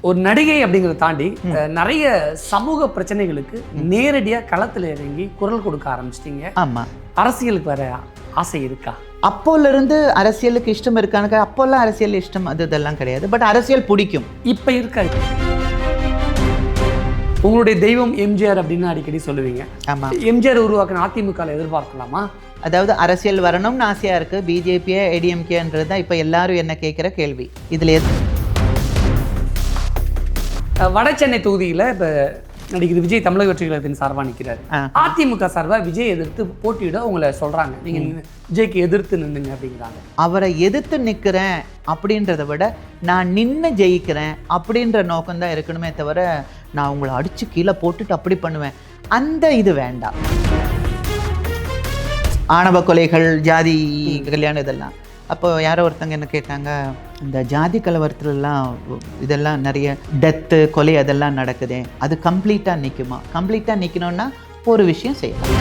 ஒரு நடிகை அப்படிங்கிறத தாண்டி நிறைய சமூக பிரச்சனைகளுக்கு நேரடியாக களத்தில் இறங்கி குரல் கொடுக்க ஆரம்பிச்சிட்டீங்க. ஆமாம். அரசியலுக்கு வர ஆசை இருக்கா? அப்போலேருந்து அரசியலுக்கு இஷ்டம் இருக்கான்னு அப்போல்லாம் அரசியல் இஷ்டம் இதெல்லாம் கிடையாது. பட் அரசியல் பிடிக்கும். இப்போ இருக்காது. உங்களுடைய தெய்வம் எம்ஜிஆர் அப்படின்னு அடிக்கடி சொல்லுவீங்க. ஆமாம். எம்ஜிஆர் உருவாக்கின அதிமுகவில் எதிர்பார்க்கலாமா? அதாவது அரசியல் வரணும்னு ஆசையாக இருக்குது. பிஜேபியே ஏடிஎம்கேன்றது தான் இப்போ எல்லாரும் என்ன கேட்குற கேள்வி. இதில் வட சென்னை தொகுதியில் இப்போ நடிகர் விஜய் தமிழக வெற்றி கழகத்தின் சார்பாக நிற்கிறார். அதிமுக சார்பாக விஜய் எதிர்த்து போட்டியிட உங்களை சொல்கிறாங்க, நீங்கள் விஜய்க்கு எதிர்த்து நின்னுங்க அப்படிங்கிறாங்க. அவரை எதிர்த்து நிற்கிறேன் அப்படின்றத விட நான் நின்று ஜெயிக்கிறேன் அப்படின்ற நோக்கம்தான் இருக்கணுமே தவிர நான் உங்களை அடித்து கீழே போட்டுட்டு அப்படி பண்ணுவேன் அந்த இது வேண்டாம். ஆணவ கொலைகள், ஜாதி கல்யாணம் இதெல்லாம். அப்போ யாரோ ஒருத்தங்க என்ன கேட்டாங்க, இந்த ஜாதி கலவரத்துலலாம் இதெல்லாம் நிறைய டெத்து கொலை அதெல்லாம் நடக்குதே, அது கம்ப்ளீட்டாக நிற்குமா? கம்ப்ளீட்டாக நிற்கணும்னா ஒரு விஷயம் செய்யலாம்.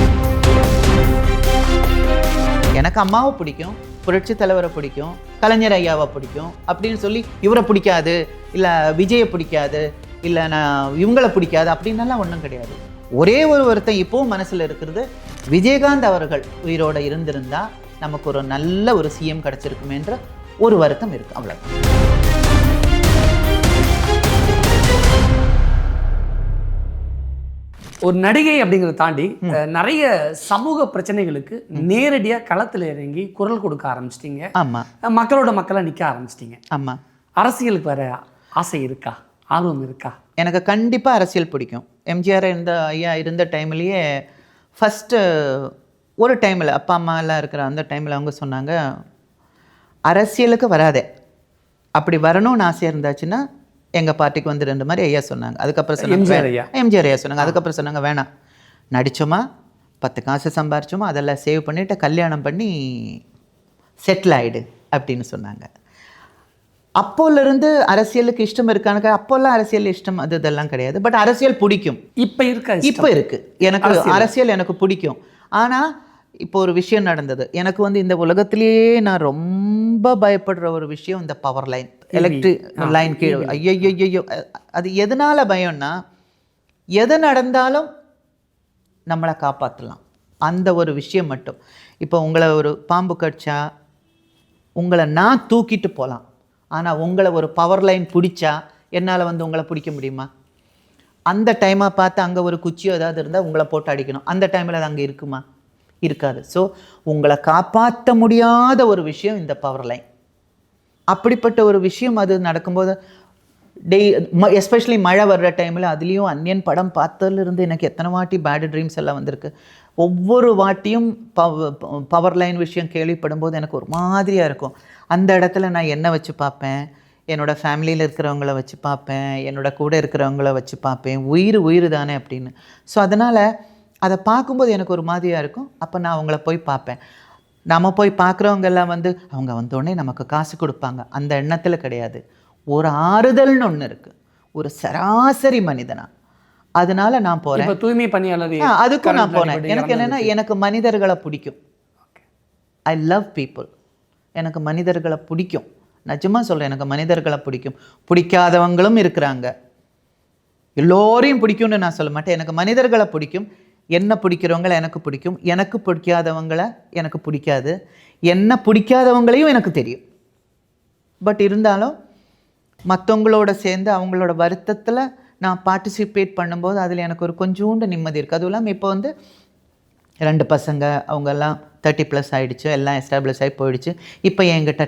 எனக்கு அம்மாவை பிடிக்கும், புரட்சி தலைவரை பிடிக்கும், கலைஞர் ஐயாவை பிடிக்கும் அப்படின்னு சொல்லி இவரை பிடிக்காது, இல்லை விஜயை பிடிக்காது, இல்லை நான் இவங்களை பிடிக்காது அப்படின்னலாம் ஒன்றும் கிடையாது. ஒரே ஒருத்தன் இப்போவும் மனசில் இருக்கிறது, விஜயகாந்த் அவர்கள் உயிரோடு இருந்திருந்தா நமக்கு ஒரு நல்ல ஒரு சிஎம் கிடச்சிருக்குமேன்ற ஒரு வருத்தம் இருக்கு. அவ்வளோ. ஒரு நடிகை அப்படிங்கிறத தாண்டி நிறைய சமூக பிரச்சனைகளுக்கு நேரடியாக களத்தில் இறங்கி குரல் கொடுக்க ஆரம்பிச்சிட்டீங்க. ஆமாம். மக்களாக நிற்க ஆரம்பிச்சிட்டீங்க. ஆமாம். அரசியலுக்கு வர ஆசை இருக்கா? ஆர்வம் இருக்கா? எனக்கு கண்டிப்பாக அரசியல் பிடிக்கும். எம்ஜிஆர் ஐயா இருந்த டைம்லேயே ஃபஸ்ட்டு ஒரு டைமில் அப்பா அம்மா எல்லாம் இருக்கிற அந்த டைமில் அவங்க சொன்னாங்க, அரசியலுக்கு வராதே, அப்படி வரணும்னு ஆசையாக இருந்தாச்சுன்னா எங்கள் பார்ட்டிக்கு வந்துடுன்ற மாதிரி ஐயா சொன்னாங்க. அதுக்கப்புறம் சொன்னாங்க எம்ஜிஆர் ஐயா சொன்னாங்க. அதுக்கப்புறம் சொன்னாங்க வேணாம், நடித்தோமா 10 காசு சம்பாரிச்சோமா அதெல்லாம் சேவ் பண்ணிவிட்டு கல்யாணம் பண்ணி செட்டில் ஆகிடு அப்படின்னு சொன்னாங்க. அப்போலேருந்து அரசியலுக்கு இஷ்டம் இருக்கான்னு அப்போல்லாம் அரசியல் இஷ்டம் இதெல்லாம் கிடையாது. பட் அரசியல் பிடிக்கும். இப்போ இருக்காது. இப்போ இருக்குது. எனக்கு அரசியல் எனக்கு பிடிக்கும். ஆனால் இப்போ ஒரு விஷயம் நடந்தது. எனக்கு இந்த உலகத்திலேயே நான் ரொம்ப பயப்படுற ஒரு விஷயம் இந்த பவர் லைன், எலக்ட்ரிக் லைன் கீழே. ஐயோ, அது எதனால் பயம்னா, எது நடந்தாலும் நம்மளை காப்பாற்றலாம் அந்த ஒரு விஷயம் மட்டும். இப்போ உங்களை ஒரு பாம்பு கடிச்சா உங்களை நான் தூக்கிட்டு போகலாம், ஆனால் உங்களை ஒரு பவர் லைன் பிடிச்சா என்னால் உங்களை பிடிக்க முடியுமா? அந்த டைமாக பார்த்து அங்கே ஒரு குச்சியோ ஏதாவது இருந்தால் உங்களை போட்டு அடிக்கணும். அந்த டைமில் அது அங்கே இருக்குமா? இருக்காது. ஸோ உங்களை காப்பாற்ற முடியாத ஒரு விஷயம் இந்த பவர் லைன். அப்படிப்பட்ட ஒரு விஷயம் அது நடக்கும்போது எஸ்பெஷலி மழை வர்ற டைமில், அதுலேயும் அன்னியன் படம் பார்த்ததுலேருந்து எனக்கு எத்தனை வாட்டி பேட் ட்ரீம்ஸ் எல்லாம் வந்திருக்கு. ஒவ்வொரு வாட்டியும் பவர் லைன் விஷயம் கேள்விப்படும்போது எனக்கு ஒரு மாதிரியாக இருக்கும். அந்த இடத்துல நான் என்ன வச்சு பார்ப்பேன், என்னோடய ஃபேமிலியில் இருக்கிறவங்கள வச்சு பார்ப்பேன், என்னோடய கூட இருக்கிறவங்கள வச்சு பார்ப்பேன். உயிர் தானே அப்படின்னு. ஸோ அதனால் அதை பார்க்கும்போது எனக்கு ஒரு மாதிரியாக இருக்கும். அப்போ நான் அவங்கள போய் பார்ப்பேன். நம்ம போய் பார்க்குறவங்கெல்லாம் அவங்க வந்தோடனே நமக்கு காசு கொடுப்பாங்க அந்த எண்ணத்தில் கிடையாது. ஒரு ஆறுதல்னு ஒன்று இருக்குது, ஒரு சராசரி மனிதனா. அதனால நான் போகிறேன். தூய்மை பணியாளர் அதுக்கும் நான் போனேன். எனக்கு என்னென்னா, எனக்கு மனிதர்களை பிடிக்கும். I love people. எனக்கு மனிதர்களை பிடிக்கும். நிஜமாக சொல்கிறேன், எனக்கு மனிதர்களை பிடிக்கும். பிடிக்காதவங்களும் இருக்கிறாங்க. எல்லோரையும் பிடிக்கும்னு நான் சொல்ல மாட்டேன். எனக்கு மனிதர்களை பிடிக்கும். என்ன பிடிக்கிறவங்கள எனக்கு பிடிக்கும், எனக்கு பிடிக்காதவங்கள எனக்கு பிடிக்காது, என்ன பிடிக்காதவங்களையும் எனக்கு தெரியும். பட் இருந்தாலும் மற்றவங்களோட சேர்ந்து அவங்களோட வருத்தத்தில் நான் பார்ட்டிசிபேட் பண்ணும்போது அதில் எனக்கு ஒரு கொஞ்சோண்டு நிம்மதி இருக்குது. அதுவும் இல்லாமல் இப்போ 2 பசங்க அவங்கெல்லாம் 30+ ஆகிடுச்சு, எல்லாம் எஸ்டாப்ளிஷ் ஆகி போயிடுச்சு. இப்போ என்கிட்ட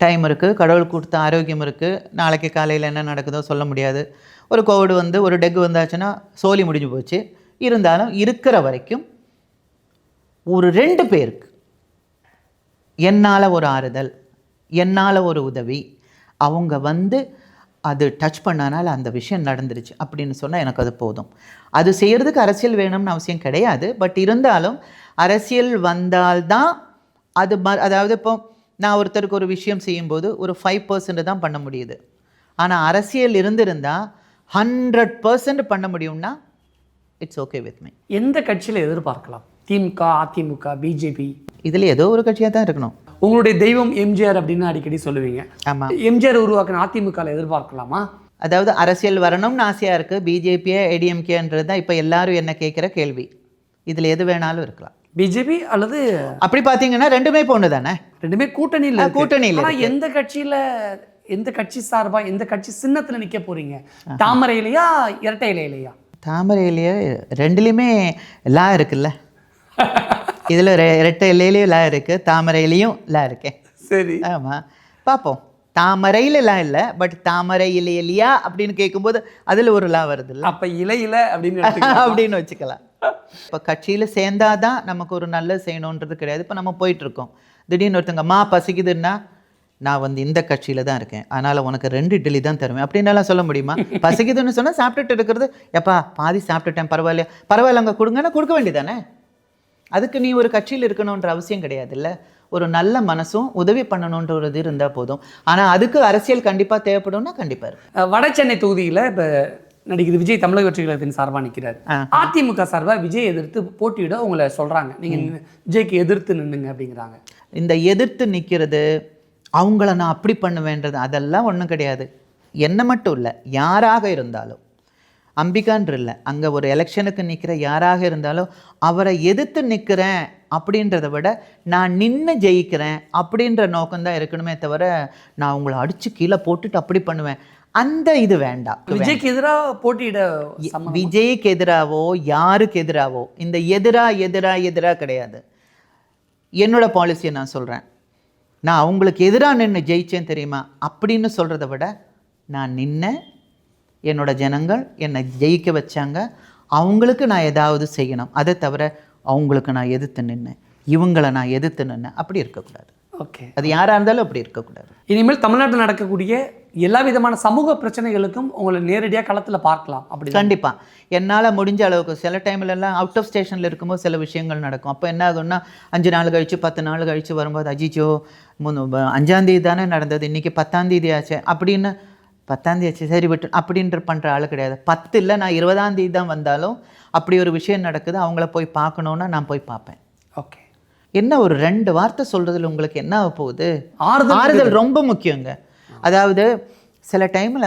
டைம் இருக்குது, கடவுள் கொடுத்த ஆரோக்கியம் இருக்குது. நாளைக்கு காலையில் என்ன நடக்குதோ சொல்ல முடியாது. ஒரு கோவிட் ஒரு டெக் வந்தாச்சுன்னா சோலி முடிஞ்சு போச்சு. இருந்தாலும் இருக்கிற வரைக்கும் ஒரு 2 பேருக்கு என்னால் ஒரு ஆறுதல், என்னால் ஒரு உதவி, அவங்க அது டச் பண்ணனால அந்த விஷயம் நடந்துருச்சு அப்படின்னு சொன்னால் எனக்கு அது போதும். அது செய்கிறதுக்கு அரசியல் வேணும்னு அவசியம் கிடையாது. பட் இருந்தாலும் அரசியல் வந்தால்தான் அது அதாவது இப்போ நான் ஒருத்தருக்கு ஒரு விஷயம் செய்யும்போது ஒரு 5% தான் பண்ண முடியுது. ஆனால் அரசியல் இருந்திருந்தால் 100% பண்ண முடியும்னா இட்ஸ் ஓகே வித் மீ. எந்த கட்சியில் எதிர்பார்க்கலாம்? திமுக, அதிமுக, பிஜேபி, இதில் ஏதோ ஒரு கட்சியாக தான் இருக்கணும். உங்களுடைய தெய்வம் எம்ஜிஆர் அப்படின்னு அடிக்கடி சொல்லுவீங்க. ஆமாம். எம்ஜிஆர் உருவாக்கின அதிமுகவில் எதிர்பார்க்கலாமா? அதாவது அரசியல் வரணும்னு ஆசையாக இருக்குது. பிஜேபியே ஏடிஎம்கேன்றது தான் இப்போ எல்லாரும் என்ன கேட்குற கேள்வி. இதில் எது வேணாலும் இருக்கலாம். பிஜேபி அல்லது அப்படி பார்த்தீங்கன்னா ரெண்டுமே பொண்ணு தானே, ரெண்டுமே கூட்டணியில் கூட்டணியில். ஆனால் எந்த கட்சியில், எந்த கட்சி சார்பாக, எந்த கட்சி சின்னத்தில் நிற்க போகிறீங்க? தாமரை இலையா இரட்டை இலையிலையா? தாமரை இலையே ரெண்டுலேயுமே லா இருக்குல்ல. இதில் இரட்டை இலையிலையும் லா இருக்குது, தாமரை இலையும் லா இருக்கேன். சரி, ஆமாம், பார்ப்போம். தாமரையிலலாம் இல்லை, பட் தாமரை இலையிலையா அப்படின்னு கேட்கும்போது அதில் ஒரு லா வருது இல்லை, அப்போ இலையில அப்படின்னு அப்படின்னு வச்சுக்கலாம். இப்போ கட்சியில் சேர்ந்தாதான் நமக்கு ஒரு நல்லது செய்யணுன்றது கிடையாது. இப்போ நம்ம போயிட்டுருக்கோம், திடீர்னு ஒருத்தங்க அம்மா பசிக்குதுன்னா நான் வந்து இந்த கட்சியில் தான் இருக்கேன், அதனால் உனக்கு 2 இட்லி தான் தருவேன் அப்படின்னலாம் சொல்ல முடியுமா? பசிக்குதுன்னு சொன்னால் சாப்பிட்டுட்டு இருக்கிறது, எப்பா பாதி சாப்பிட்டுட்டேன் பரவாயில்லையா, பரவாயில்ல அங்கே கொடுங்கன்னா கொடுக்க வேண்டியதானே. அதுக்கு நீ ஒரு கட்சியில் இருக்கணுன்ற அவசியம் கிடையாது இல்லை. ஒரு நல்ல மனசும் உதவி பண்ணணுன்ற ஒரு இது இருந்தால் போதும். ஆனால் அதுக்கு அரசியல் கண்டிப்பாக தேவைப்படும்னா கண்டிப்பாக இருக்கு. வட சென்னை தொகுதியில் இப்போ நடிகர் விஜய் தமிழக வெற்றி கழகத்தின் சார்பாக நிற்கிறார். அதிமுக சார்பாக விஜய் எதிர்த்து போட்டியிட உங்களை சொல்கிறாங்க, நீங்கள் விஜய்க்கு எதிர்த்து நின்னுங்க அப்படிங்கிறாங்க. இந்த எதிர்த்து நிற்கிறது, அவங்கள நான் அப்படி பண்ணுவேன்றது அதெல்லாம் ஒன்றும் கிடையாது. என்ன மட்டும் இல்லை, யாராக இருந்தாலும், அம்பிகான்ற இல்லை, அங்கே ஒரு எலெக்ஷனுக்கு நிற்கிற யாராக இருந்தாலும் அவரை எதிர்த்து நிற்கிறேன் அப்படின்றத விட நான் நின்று ஜெயிக்கிறேன் அப்படின்ற நோக்கம்தான் இருக்கணுமே தவிர நான் உங்களை அடித்து கீழே போட்டுட்டு அப்படி பண்ணுவேன் அந்த இது வேண்டாம். விஜய்க்கு எதிராக போட்டியிட, விஜய்க்கு எதிராவோ யாருக்கு எதிராவோ இந்த எதிராக கிடையாது. என்னோட பாலிசியை நான் சொல்கிறேன். நான் அவங்களுக்கு எதிராக நின்று ஜெயிச்சேன் தெரியுமா அப்படின்னு சொல்கிறத விட நான் நின்று என்னோட ஜனங்கள் என்னை ஜெயிக்க வச்சாங்க, அவங்களுக்கு நான் ஏதாவது செய்யணும். அதை தவிர அவங்களுக்கு நான் எதிர்த்து நின்று இவங்களை நான் எதிர்த்து நின்று அப்படி இருக்கக்கூடாது. ஓகே, அது யாராக இருந்தாலும் அப்படி இருக்கக்கூடாது. இனிமேல் தமிழ்நாட்டில் நடக்கக்கூடிய எல்லா விதமான சமூக பிரச்சனைகளுக்கும் உங்களை நேரடியாக களத்தில் பார்க்கலாம் அப்படி? கண்டிப்பாக, என்னால் முடிஞ்ச அளவுக்கு. சில டைம்லலாம் அவுட் ஆஃப் ஸ்டேஷனில் இருக்கும்போது சில விஷயங்கள் நடக்கும். அப்போ என்ன ஆகும்னா 5 நாள் கழித்து 10 நாள் கழித்து வரும்போது அஜிச்சோ 5ஆம் தேதி தானே நடந்தது, இன்றைக்கி 10ஆம் தேதி ஆச்சு அப்படின்னு, 10ஆம் தேதி ஆச்சு சரி விட்டு அப்படின்ற பண்ணுற ஆள் கிடையாது. 10 இல்லை, நான் 20ஆம் தேதி தான் வந்தாலும் அப்படி ஒரு விஷயம் நடக்குது, அவங்கள போய் பார்க்கணுன்னா நான் போய் பார்ப்பேன். ஓகே, என்ன ஒரு 2 வார்த்தை சொல்கிறதுல உங்களுக்கு என்ன ஆக போகுது? ஆறுதல் ரொம்ப முக்கியங்க. அதாவது சில டைமில்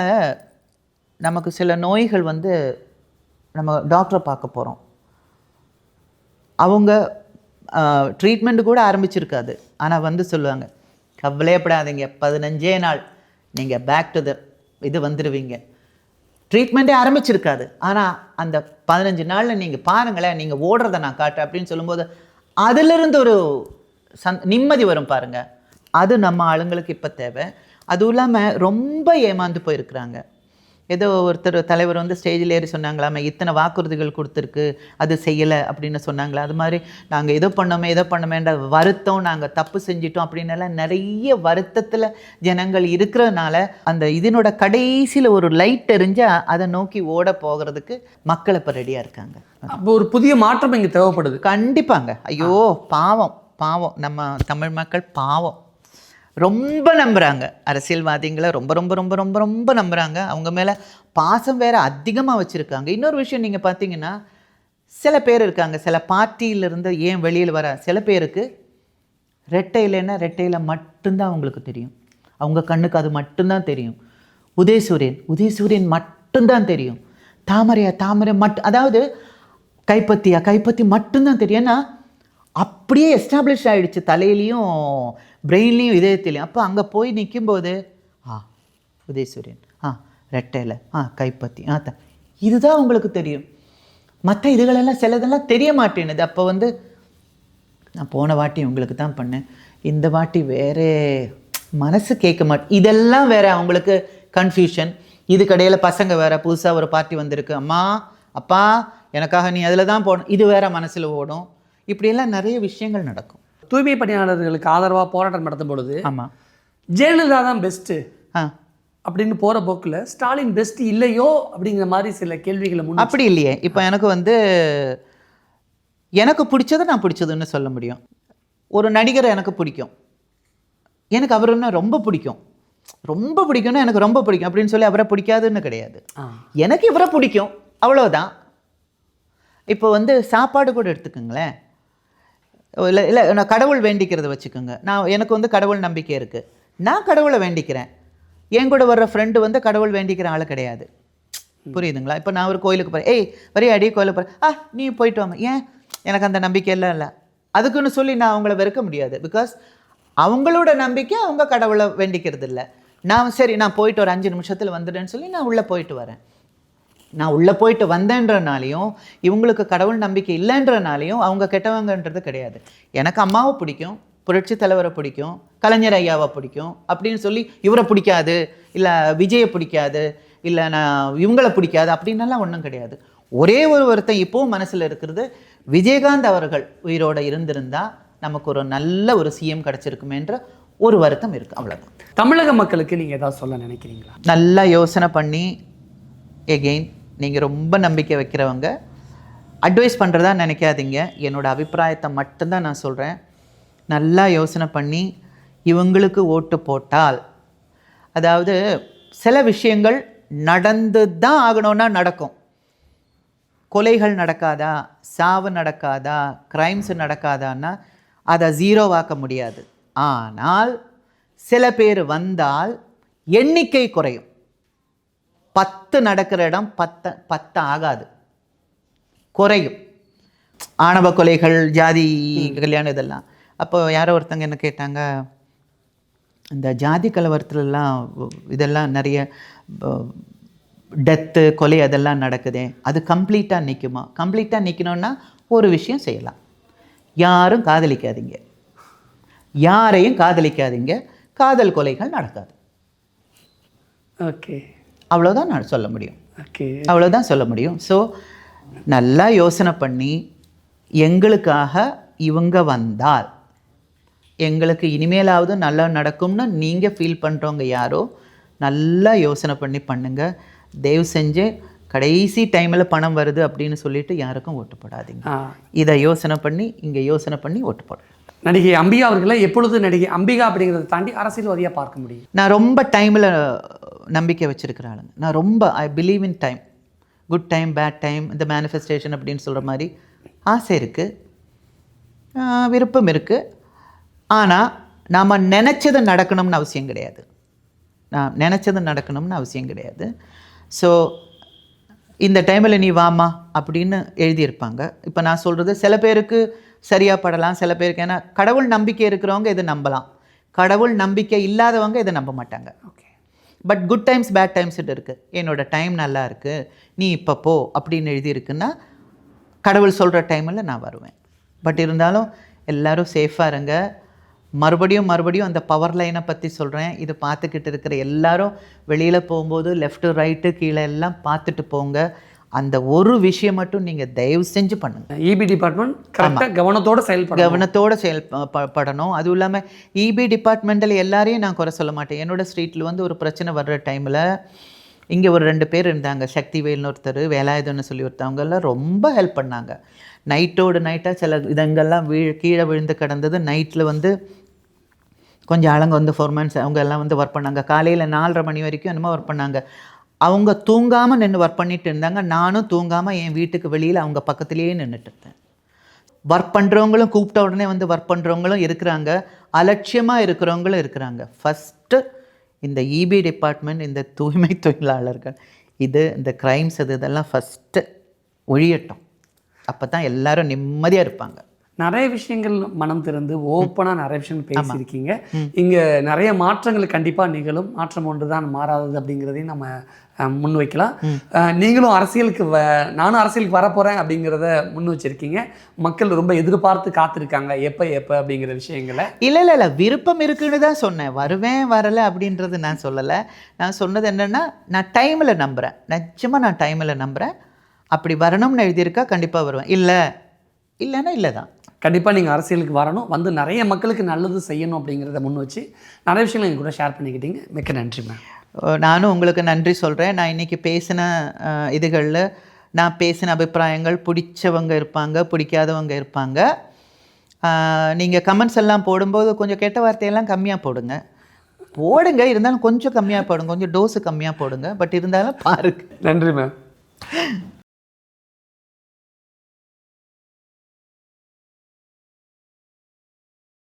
நமக்கு சில நோய்கள் வந்து நம்ம டாக்டரை பார்க்க போகிறோம், அவங்க ட்ரீட்மெண்ட்டு கூட ஆரம்பிச்சிருக்காது, ஆனால் வந்து சொல்லுவாங்க கவலையப்படாதீங்க 15 நாள் நீங்கள் பேக் டு த இது வந்துடுவீங்க. ட்ரீட்மெண்ட்டே ஆரம்பிச்சிருக்காது, ஆனால் அந்த 15 நாளில் நீங்கள் பாருங்களேன், நீங்கள் ஓடுறதை நான் காட்டுறேன் அப்படின்னு சொல்லும்போது அதிலிருந்து ஒரு நிம்மதி வரும் பாருங்கள். அது நம்ம ஆளுங்களுக்கு இப்போ தேவை. அதுவும் இல்லாமல் ரொம்ப ஏமாந்து போயிருக்கிறாங்க. ஏதோ ஒருத்தர் தலைவர் வந்து ஸ்டேஜில் ஏறி சொன்னாங்களாமே, இத்தனை வாக்குறுதிகள் கொடுத்துருக்கு அது செய்யலை அப்படின்னு சொன்னாங்களா. அது மாதிரி நாங்கள் ஏதோ பண்ணோமேன்ற வருத்தம், நாங்கள் தப்பு செஞ்சிட்டோம் அப்படின்னலாம் நிறைய வருத்தத்தில் ஜனங்கள் இருக்கிறதுனால அந்த இதனோட கடைசியில் ஒரு லைட் எரிஞ்சால் அதை நோக்கி ஓட போகிறதுக்கு மக்கள் இப்போ ரெடியாக இருக்காங்க. அப்போ ஒரு புதிய மாற்றம் இங்கே தேவைப்படுது. கண்டிப்பாங்க. ஐயோ பாவம் நம்ம தமிழ் மக்கள் பாவம், ரொம்ப நம்புகிறாங்க அரசியல்வாதிகளை, ரொம்ப ரொம்ப ரொம்ப ரொம்ப ரொம்ப நம்புகிறாங்க. அவங்க மேலே பாசம் வேறு அதிகமாக வச்சுருக்காங்க. இன்னொரு விஷயம் நீங்கள் பார்த்தீங்கன்னா, சில பேர் இருக்காங்க, சில பார்ட்டியிலிருந்து ஏன் வெளியில் வர சில பேருக்கு ரெட்டையிலன்னா ரெட்டையில் மட்டும்தான் அவங்களுக்கு தெரியும், அவங்க கண்ணுக்கு அது மட்டும்தான் தெரியும். உதயசூரியன் மட்டும்தான் தெரியும். தாமரை மட்டும், அதாவது கைப்பத்தி மட்டும்தான் தெரியும். ஏன்னா அப்படியே எஸ்டாப்ளிஷ் ஆகிடுச்சு தலையிலையும் பிரெயின்லேயும் இதயத்திலையும். அப்போ அங்கே போய் நிற்கும்போது உதயசூரியன், ரெட்டையில், கைப்பத்தி, இதுதான் உங்களுக்கு தெரியும். மற்ற இதுகளெல்லாம் சிலதெல்லாம் தெரிய மாட்டேனுது. அப்போ வந்து நான் போன வாட்டி உங்களுக்கு தான் பண்ணேன், இந்த வாட்டி வேறே மனசு கேட்க மாட்டேன், இதெல்லாம் வேறு அவங்களுக்கு கன்ஃபியூஷன். இது கடையில் பசங்க வேறு புதுசாக ஒரு பார்ட்டி வந்திருக்கு, அம்மா அப்பா எனக்காக நீ அதில் தான் போகணும், இது வேறு மனசில் ஓடும். இப்படியெல்லாம் நிறைய விஷயங்கள் நடக்கும். தூய்மை பணியாளர்களுக்கு ஆதரவாக போராட்டம் நடத்தும் பொழுது ஆமாம் ஜெயலலிதா தான் பெஸ்ட்டு அப்படின்னு போகிற போக்கில் ஸ்டாலின் பெஸ்ட் இல்லையோ அப்படிங்கிற மாதிரி சில கேள்விகளை அப்படி இல்லையே. இப்போ எனக்கு வந்து எனக்கு பிடிச்சதை நான் பிடிச்சதுன்னு சொல்ல முடியும். ஒரு நடிகரை எனக்கு பிடிக்கும், எனக்கு அவருன்னா ரொம்ப பிடிக்கும்னா எனக்கு ரொம்ப பிடிக்கும் அப்படின்னு சொல்லி அவரை பிடிக்காதுன்னு கிடையாது. எனக்கு இவரை பிடிக்கும் அவ்வளோதான். இப்போ வந்து சாப்பாடு கூட எடுத்துக்கோங்களேன், இல்லை இல்லை நான் கடவுள் வேண்டிக்கிறத வச்சுக்கோங்க. எனக்கு வந்து கடவுள் நம்பிக்கை இருக்குது, நான் கடவுளை வேண்டிக்கிறேன். என் கூட வர்ற ஃப்ரெண்டு வந்து கடவுள் வேண்டிக்கிற ஆள் கிடையாது. புரியுதுங்களா? இப்போ நான் ஒரு கோயிலுக்கு போகிறேன், ஏய் வரையாடி கோயிலுக்கு போகிறேன், நீ போயிட்டு வாங்க, ஏன் எனக்கு அந்த நம்பிக்கையெல்லாம் இல்லை. அதுக்குன்னு சொல்லி நான் அவங்கள வெறுக்க முடியாது. பிகாஸ் அவங்களோட நம்பிக்கை அவங்க கடவுளை வேண்டிக்கிறது இல்லை. நான் போயிட்டு ஒரு 5 நிமிஷத்தில் வந்துடுறேன்னு சொல்லி நான் உள்ளே போயிட்டு வரேன். நான் உள்ளே போயிட்டு வந்தேன்றனாலையும் இவங்களுக்கு கடவுள் நம்பிக்கை இல்லைன்றனாலையும் அவங்க கெட்டவங்கன்றது கிடையாது. எனக்கு அம்மாவை பிடிக்கும், புரட்சி தலைவரை பிடிக்கும், கலைஞர் ஐயாவை பிடிக்கும் அப்படின்னு சொல்லி இவரை பிடிக்காது, இல்லை விஜயை பிடிக்காது, இல்லை நான் இவங்களை பிடிக்காது அப்படின்னெல்லாம் ஒன்றும் கிடையாது. ஒரே ஒரு வருத்தம் இப்போவும் மனசில் இருக்கிறது, விஜயகாந்த் அவர்கள் உயிரோடு இருந்திருந்தால் நமக்கு ஒரு நல்ல ஒரு சிஎம் கிடச்சிருக்குமேன்ற ஒரு வருத்தம் இருக்குது, அவ்வளோதான். தமிழக மக்களுக்கு நீங்கள் ஏதாவது சொல்ல நினைக்கிறீங்களா? நல்லா யோசனை பண்ணி, எகெயின் நீங்கள் ரொம்ப நம்பிக்கை வைக்கிறவங்க அட்வைஸ் பண்ணுறதா நினைக்காதீங்க. என்னோடய அபிப்பிராயத்தை மட்டும்தான் நான் சொல்கிறேன். நல்லா யோசனை பண்ணி இவங்களுக்கு ஓட்டு போட்டால், அதாவது சில விஷயங்கள் நடந்து தான் ஆகணும்னா நடக்கும். கொலைகள் நடக்காதா, சாவு நடக்காதா, கிரைம்ஸ் நடக்காதான்னா அதை ஜீரோவாக்க முடியாது. ஆனால் சில பேர் வந்தால் எண்ணிக்கை குறையும். 10 நடக்கிற இடம் 10 ஆகாது, குறையும். ஆணவ கொலைகள், ஜாதி கல்யாணம், இதெல்லாம். அப்போ யாரோ ஒருத்தங்க என்ன கேட்டாங்க, இந்த ஜாதி கலவரத்துலலாம் இதெல்லாம் நிறைய டெத்து கொலை அதெல்லாம் நடக்குதே, அது கம்ப்ளீட்டாக நிற்குமா? கம்ப்ளீட்டாக நிற்கணுன்னா ஒரு விஷயம் செய்யலாம், யாரும் காதலிக்காதீங்க, யாரையும் காதலிக்காதீங்க, காதல் கொலைகள் நடக்காது. ஓகே, அவ்வளோதான் நான் சொல்ல முடியும். ஓகே, அவ்வளோதான் சொல்ல முடியும். ஸோ நல்லா யோசனை பண்ணி, எங்களுக்காக இவங்க வந்தால் எங்களுக்கு இனிமேலாவது நல்லா நடக்கும்னு நீங்கள் ஃபீல் பண்ணுறவங்க யாரோ நல்லா யோசனை பண்ணி பண்ணுங்கள். தயவு செஞ்சு கடைசி டைமில் பணம் வருது அப்படின்னு சொல்லிட்டு யாருக்கும் ஓட்டு போடாதீங்க. இதை யோசனை பண்ணி, இங்கே யோசனை பண்ணி ஓட்டு போடுங்க. நடிகை அம்பிகா அவர்களை எப்பொழுது நடிகை அம்பிகா அப்படிங்கிறத தாண்டி அரசியல்வாதியாக பார்க்க முடியும்? நான் ரொம்ப டைமில் நம்பிக்கை வச்சுருக்கிற ஆளுங்க. நான் ரொம்ப I believe in time, good time, bad time, இந்த மேனிஃபெஸ்டேஷன் அப்படின்னு சொல்கிற மாதிரி ஆசை இருக்குது, விருப்பம் இருக்குது. ஆனால் நாம் நினச்சது நடக்கணும்னு அவசியம் கிடையாது. நான் நினச்சது நடக்கணும்னு அவசியம் கிடையாது. ஸோ இந்த டைமில் நீ வாமா அப்படின்னு எழுதியிருப்பாங்க. இப்போ நான் சொல்கிறது சில பேருக்கு சரியாக படலாம், சில பேருக்கு. ஏன்னா கடவுள் நம்பிக்கை இருக்கிறவங்க இதை நம்பலாம், கடவுள் நம்பிக்கை இல்லாதவங்க இதை நம்ப மாட்டாங்க. Okay, but good times bad times இருக்குது. என்னோடய டைம் நல்லா இருக்குது, நீ இப்போ போ அப்படின்னு எழுதியிருக்குன்னா கடவுள் சொல்கிற டைமில் நான் வருவேன். பட் இருந்தாலும் எல்லோரும் சேஃபாக இருங்க. மறுபடியும் அந்த பவர் லைனை பற்றி சொல்கிறேன். இது பார்த்துக்கிட்டு இருக்கிற எல்லாரும் வெளியில் போகும்போது லெஃப்ட்டு ரைட்டு கீழே எல்லாம் பார்த்துட்டு போங்க. அந்த ஒரு விஷயம் மட்டும் நீங்கள் தயவு செஞ்சு பண்ணுங்கள். இபி டிபார்ட்மெண்ட் கரெக்டாக கவனத்தோடு செயல்படணும். அதுவும் இல்லாமல் இபி டிபார்ட்மெண்ட்டில் எல்லாரையும் நான் குறை சொல்ல மாட்டேன். என்னோடய ஸ்ட்ரீட்டில் வந்து ஒரு பிரச்சனை வர்ற டைமில் இங்கே ஒரு 2 பேர் இருந்தாங்க, சக்திவேல்னு ஒருத்தர், வேலாயுதன்னு சொல்லி ஒருத்தவங்கெல்லாம் ரொம்ப ஹெல்ப் பண்ணாங்க. நைட்டோடு நைட்டாக சில இதங்கெல்லாம் கீழே விழுந்து கிடந்தது. நைட்டில் வந்து கொஞ்சம் ஆளுங்க வந்து ஃபோர்மேன்ஸ் அவங்க எல்லாம் வந்து ஒர்க் பண்ணாங்க. காலையில் 4:30 மணி வரைக்கும் என்னமோ ஒர்க் பண்ணாங்க. அவங்க தூங்காமல் நின்று ஒர்க் பண்ணிட்டு இருந்தாங்க. நானும் தூங்காமல் என் வீட்டுக்கு வெளியில் அவங்க பக்கத்துலேயே நின்றுட்டு இருந்தேன். ஒர்க் பண்ணுறவங்களும் கூப்பிட்ட உடனே வந்து ஒர்க் பண்ணுறவங்களும் இருக்கிறாங்க, அலட்சியமாக இருக்கிறவங்களும் இருக்கிறாங்க. ஃபஸ்ட்டு இந்த இபி டிபார்ட்மெண்ட், இந்த தூய்மை தொழிலாளர்கள், இந்த க்ரைம்ஸ் இதெல்லாம் ஃபஸ்ட்டு ஒழியட்டும். அப்போ தான் எல்லோரும் நிம்மதியாக இருப்பாங்க. நிறைய விஷயங்கள் மனம் திறந்து ஓப்பனாக நிறைய விஷயங்கள் பேசியிருக்கீங்க. இங்கே நிறைய மாற்றங்கள் கண்டிப்பாக நிகழும். மாற்றம் ஒன்று தான் மாறாதது அப்படிங்கிறதையும் நம்ம முன் வைக்கலாம். நீங்களும் அரசியலுக்கு நானும் அரசியலுக்கு வரப்போகிறேன் அப்படிங்கிறத முன் வச்சுருக்கீங்க. மக்கள் ரொம்ப எதிர்பார்த்து காத்திருக்காங்க எப்போ அப்படிங்கிற விஷயங்களை. இல்லை விருப்பம் இருக்குன்னு தான் சொன்னேன். வருவேன் வரலை அப்படின்றது நான் சொல்லலை. நான் சொன்னது என்னென்னா, நான் டைமில் நம்புகிறேன். நிச்சயமாக நான் டைமில் நம்புகிறேன். அப்படி வரணும்னு எழுதியிருக்கா கண்டிப்பாக வருவேன். இல்லைன்னா இல்லை தான். கண்டிப்பாக நீங்கள் அரசியலுக்கு வரணும், வந்து நிறைய மக்களுக்கு நல்லது செய்யணும் அப்படிங்கிறத முன் வச்சு நிறைய விஷயங்கள் எங்கள் கூட ஷேர் பண்ணிக்கிட்டீங்க. மிக்க நன்றி மேம். நானும் உங்களுக்கு நன்றி சொல்கிறேன். நான் இன்றைக்கி பேசின இதுகளில் நான் பேசின அபிப்பிராயங்கள் பிடிச்சவங்க இருப்பாங்க, பிடிக்காதவங்க இருப்பாங்க. நீங்கள் கமெண்ட்ஸ் எல்லாம் போடும்போது கொஞ்சம் கெட்ட வார்த்தையெல்லாம் கம்மியாக போடுங்க. இருந்தாலும் கொஞ்சம் கம்மியாக போடுங்க, கொஞ்சம் டோஸு கம்மியாக போடுங்க. பட் இருந்தாலும் பாருங்க. நன்றி மேம்.